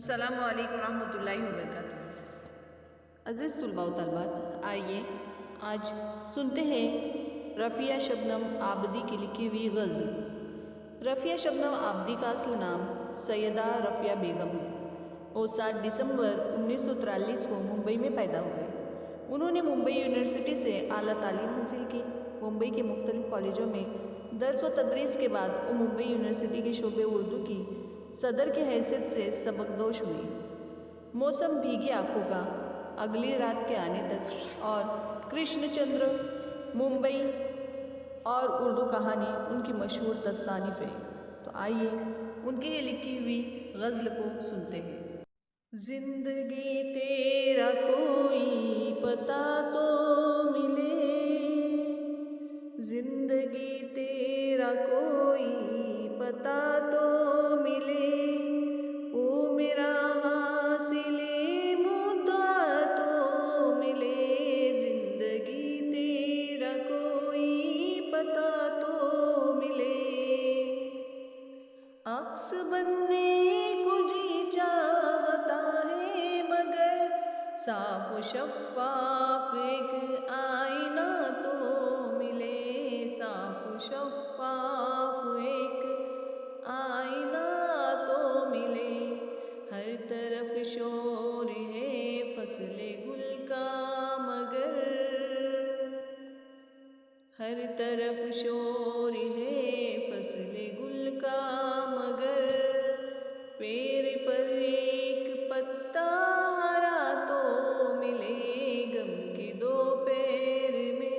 अस्सलामु अलैकुम रहमतुल्लाहि व बरकातुहू। अज़ीज़ तुलबा व तलबात, आइए आज सुनते हैं रफ़िया शबनम आबदी की लिखी हुई गज़ल। रफ़िया शबनम आबदी का असल नाम सैयदा रफ़िया बेगम है। वो 7 दिसंबर 1943 को मुंबई में पैदा हुए। उन्होंने मुंबई यूनिवर्सिटी से आला तालीम हासिल की। मुंबई के मुख्तलिफ़ कॉलेजों में दर्स व तदरीस के बाद वो मुंबई यूनिवर्सिटी के शोबे उर्दू की सदर की हैसियत से सबकदोश हुई। मौसम भीगी आँखों का, अगली रात के आने तक और कृष्णचंद्र, मुंबई और उर्दू कहानी उनकी मशहूर तसानीफ़ है। तो आइए उनकी ये लिखी हुई गज़ल को सुनते हैं। जिंदगी तेरा कोई पता तो मिले, जिंदगी तेरा कोई पता तो मिले, ओ मेरा हासिले मुद्दा तो मिले, जिंदगी तेरा कोई पता तो मिले। अक्स बनने को जी चाहता है मगर साफ शफ़ाफ़ एक आईना तो मिले, साफ शफ़ाफ़ एक आईना तो मिले। हर तरफ शोर है फसले गुल का मगर, हर तरफ शोर है फसले गुल का मगर, पेड़ पर एक पत्ता हरा तो मिले, गम के दोपहर में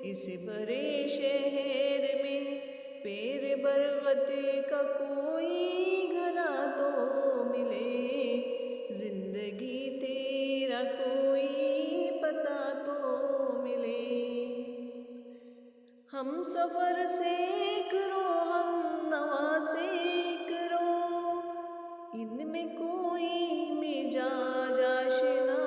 इस भरे शहर में, पेड़ बरगद का कोई घना तो मिले, जिंदगी तेरा कोई पता तो मिले। हम सफ़र से करो, हम नवा से करो, इनमें कोई मिजाज आशना